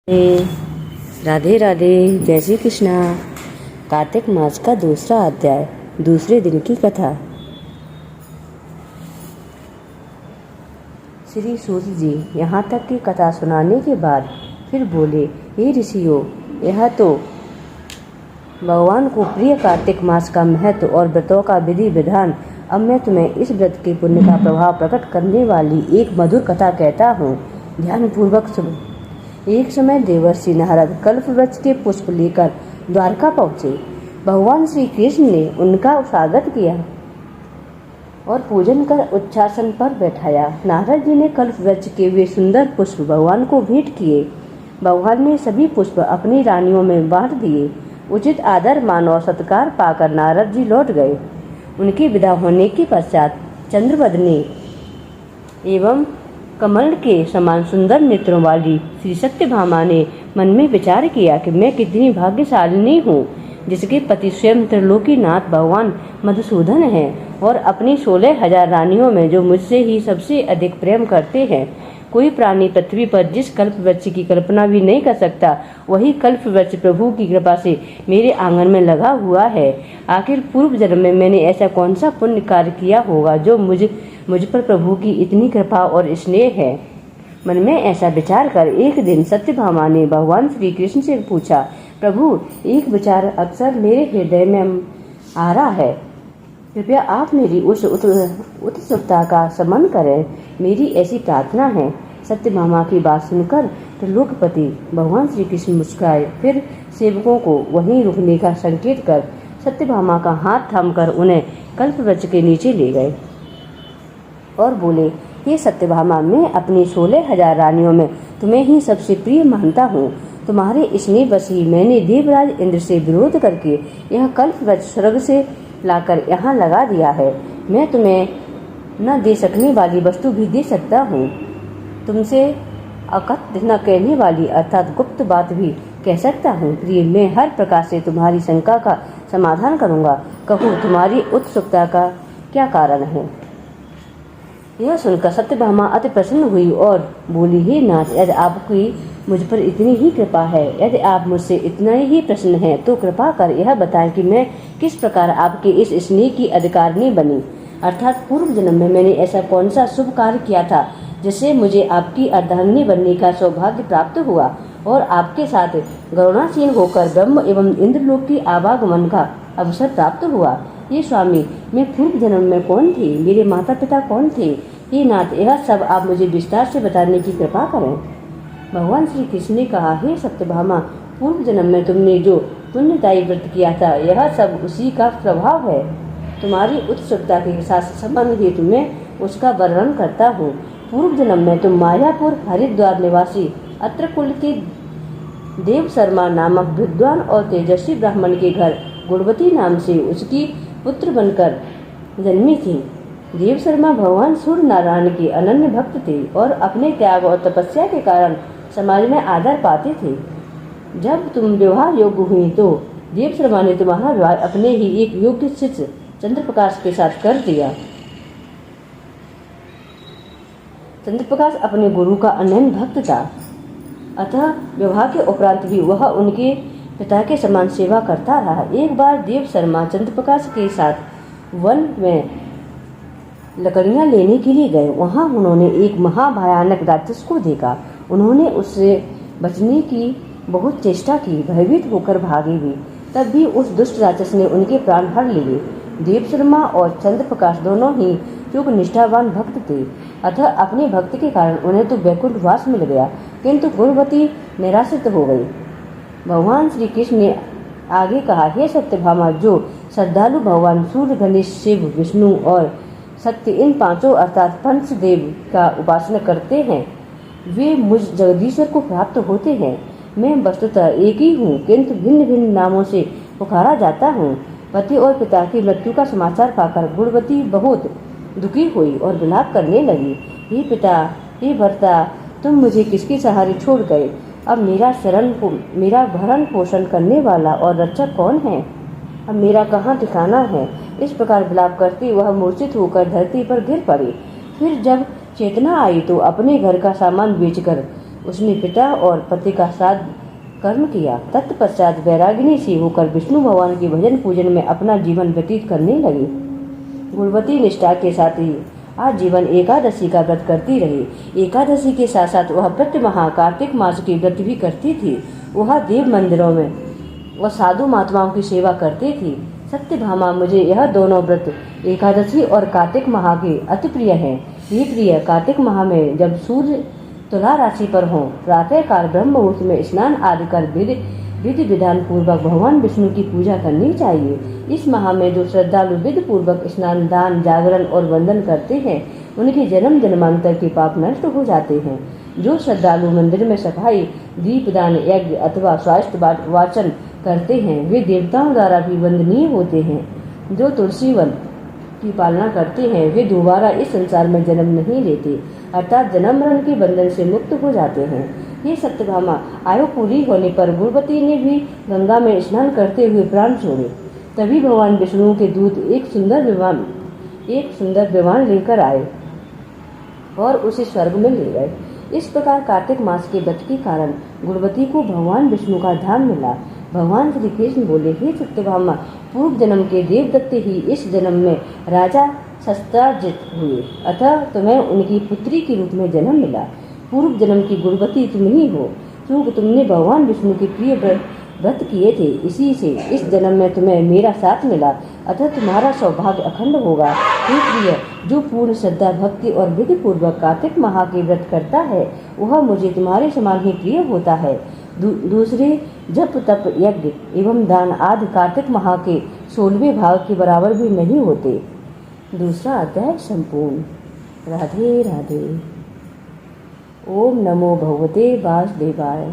राधे राधे। जय श्री कृष्णा। कार्तिक मास का दूसरा अध्याय, दूसरे दिन की कथा। श्री सूत जी यहाँ तक की कथा सुनाने के बाद फिर बोले, हे ऋषियों, यह तो भगवान को प्रिय कार्तिक मास का महत्व और व्रतों का विधि विधान। अब मैं तुम्हें इस व्रत के पुण्य का प्रभाव प्रकट करने वाली एक मधुर कथा कहता हूँ। ध्यान पूर्वक सुनो। एक समय देवर्षि नारद कल्प वृक्ष के पुष्प लेकर द्वारका पहुँचे। भगवान श्री कृष्ण ने उनका स्वागत किया और पूजन कर उच्चासन पर बैठाया। नारद जी ने कल्प वृक्ष के वे सुंदर पुष्प भगवान को भेंट किए। भगवान ने सभी पुष्प अपनी रानियों में बांट दिए। उचित आदर मान और सत्कार पाकर नारद जी लौट गए। उनके विदा होने के पश्चात चंद्रवदनी एवं कमल के समान सुंदर नेत्रों वाली श्री सत्यभामा ने मन में विचार किया कि मैं कितनी भाग्यशालिनी हूँ, जिसके पति स्वयं त्रिलोकीनाथ भगवान मधुसूदन हैं और अपनी 16,000 रानियों में जो मुझसे ही सबसे अधिक प्रेम करते हैं। कोई प्राणी पृथ्वी पर जिस कल्प वृक्ष की कल्पना भी नहीं कर सकता, वही कल्प वृक्ष प्रभु की कृपा से मेरे आंगन में लगा हुआ है। आखिर पूर्व जन्म में मैंने ऐसा कौन सा पुण्य कार्य किया होगा जो मुझ पर प्रभु की इतनी कृपा और स्नेह है। मन में ऐसा विचार कर एक दिन सत्यभामा ने भगवान श्री कृष्ण से पूछा, प्रभु, एक विचार अक्सर मेरे हृदय में आ रहा है, कृपया आप मेरी उस उत्सुकता का शमन करें। मेरी ऐसी प्रार्थना है। सत्यभामा की बात सुनकर त्रिलोकपति भगवान श्री कृष्ण मुस्कुराए, फिर सेवकों को वहीं रुकने का संकेत कर सत्यभामा का हाथ थामकर उन्हें कल्प वृक्ष के नीचे ले गए और बोले, हे सत्यभामा, मैं अपनी 16,000 रानियों में तुम्हें ही सबसे प्रिय मानता हूँ। तुम्हारे स्नेह बस ही मैंने देवराज इंद्र से विरोध करके यह कल्प वृक्ष स्वर्ग से लाकर यहाँ लगा दिया है। मैं तुम्हें न दे सकने वाली वस्तु भी दे सकता हूँ। तुमसे अकथ न कहने वाली अर्थात गुप्त बात भी कह सकता हूँ। प्रिय, मैं हर प्रकार से तुम्हारी शंका का समाधान करूँगा। कहो, तुम्हारी उत्सुकता का क्या कारण है? यह सुनकर सत्यभामा अति प्रसन्न हुई और बोली, हे नाथ, यदि आपकी मुझ पर इतनी ही कृपा है, यदि आप मुझसे इतना ही प्रसन्न हैं, तो कृपा कर यह बताएं कि मैं किस प्रकार आपके इस स्नेह की अधिकारिणी बनी। अर्थात पूर्व जन्म में मैंने ऐसा कौन सा शुभ कार्य किया था जिससे मुझे आपकी अर्धांगिनी बनने का सौभाग्य प्राप्त हुआ और आपके साथ गरुणासीन होकर ब्रह्म एवं इंद्रलोक की आवागमन का अवसर प्राप्त हुआ। ये स्वामी, मैं पूर्व जन्म में कौन थी, मेरे माता पिता कौन थे? हे नाथ, यह सब आप मुझे विस्तार से बताने की कृपा करें। भगवान श्री कृष्ण ने कहा, हे सत्यभामा, पूर्व जन्म में तुमने जो पुण्यदायी व्रत किया था, यह सब उसी का प्रभाव है। तुम्हारी उत्सुकता के साथ संबंध हेतु मैं उसका वर्णन करता हूँ। पूर्व जन्म में तुम मायापुर हरिद्वार निवासी अत्र कुल के देव शर्मा नामक विद्वान और तेजस्वी ब्राह्मण के घर गुणवती नाम से उसकी पुत्र बनकर जन्मी थी। देव शर्मा भगवान सूर्य नारायण के अनन्य भक्त थे और अपने त्याग और तपस्या के कारण समाज में आदर पाते थे। जब तुम विवाह योग्य हुई तो देव शर्मा ने तुम्हारा विवाह अपने ही एक योग्य शिष्य चंद्रप्रकाश के साथ कर दिया। चंद्रप्रकाश अपने गुरु का अनन्य भक्त था, अतः विवाह के उपरांत भी वह उनके पिता के समान सेवा करता रहा। एक बार देव शर्मा चंद्रप्रकाश के साथ वन में लकड़ियां लेने के लिए गए। वहां उन्होंने एक महाभयानक राक्षस को देखा। उन्होंने उससे बचने की बहुत चेष्टा की, भयभीत होकर भागे भी। तब भी उस दुष्ट राक्षस ने उनके प्राण हर लिए। देव शर्मा और चंद्रप्रकाश दोनों ही युग निष्ठावान भक्त थे, अतः अपने भक्त के कारण उन्हें तो वैकुंठ वास मिल गया, किंतु गुणवती निराशित हो गई। भगवान श्री कृष्ण ने आगे कहा, हे सत्यभामा, जो श्रद्धालु भगवान सूर्य, गणेश, शिव, विष्णु और सत्य, इन पांचों अर्थात पंचदेव का उपासना करते हैं, वे मुझ जगदीश्वर को प्राप्त होते हैं। मैं वस्तुतः एक ही हूँ, किंतु भिन्न भिन्न नामों से पुकारा जाता हूँ। पति और पिता की मृत्यु का समाचार पाकर गुणवती बहुत दुखी हुई और विलाप करने लगी। हे पिता, हे भर्ता, तुम मुझे किसके सहारे छोड़ गए? अब मेरा भरण पोषण करने वाला और रक्षक कौन है? अब मेरा कहाँ ठिकाना है? इस प्रकार विलाप करती वह मूर्छित होकर धरती पर गिर पड़ी। फिर जब चेतना आई तो अपने घर का सामान बेचकर उसने पिता और पति का श्राद्ध कर्म किया। तत्पश्चात वैरागिनी सी होकर विष्णु भगवान के भजन पूजन में अपना जीवन व्यतीत करने लगी। गुणवती निष्ठा के साथ ही आजीवन एकादशी का व्रत करती रही। एकादशी के साथ साथ वह प्रति माह कार्तिक मास की व्रत भी करती थी। वह देव मंदिरों में और साधु महात्माओं की सेवा करती थी। सत्यभामा, मुझे यह दोनों व्रत एकादशी और कार्तिक माह के अति प्रिय हैं। ये प्रिय, कार्तिक माह में जब सूर्य तुला राशि पर हो, प्रातःकाल ब्रह्म मुहूर्त में स्नान आदि कर विधि विधान पूर्वक भगवान विष्णु की पूजा करनी चाहिए। इस माह में जो श्रद्धालु विधि पूर्वक स्नान, दान, जागरण और वंदन करते हैं, उनके जन्म जन्मांतर के पाप नष्ट हो जाते हैं। जो श्रद्धालु मंदिर में सफाई, दीपदान, यज्ञ अथवा स्वास्थ्य वाचन करते हैं, वे देवताओं द्वारा भी वंदनीय होते हैं। जो तुलसी वन की पालना करते हैं, वे दोबारा इस संसार में जन्म नहीं लेते, अर्थात जन्म मरण के बंधन से मुक्त हो जाते हैं। ये सत्यभामा, आयु पूरी होने पर गुणवती ने भी गंगा में स्नान करते हुए प्राण छोड़े। तभी भगवान विष्णु के दूत एक सुंदर विमान लेकर आए और उसे स्वर्ग में ले गए। इस प्रकार कार्तिक मास के व्रत के कारण गुणवती को भगवान विष्णु का धाम मिला। भगवान श्री कृष्ण बोले, हे सत्यभामा, पूर्व जन्म के देवदत्त ही इस जन्म में राजा शस्त्राजित हुए, अतः तुम्हें उनकी पुत्री के रूप में जन्म मिला। पूर्व जन्म की गुणवती तुम ही हो, क्योंकि तुमने भगवान विष्णु के प्रिय व्रत किए थे। इसी से इस जन्म में तुम्हें मेरा साथ मिला, अतः तुम्हारा सौभाग्य अखंड होगा। हे प्रिय, जो पूर्ण श्रद्धा, भक्ति और विधि पूर्वक कार्तिक माह के व्रत करता है, वह मुझे तुम्हारे समान ही प्रिय होता है। दूसरे जप, तप, यज्ञ एवं दान आदि कार्तिक माह के 16वें भाग के बराबर भी नहीं होते। दूसरा अध्याय संपूर्ण। राधे राधे। ओम नमो भगवते वासुदेवाय।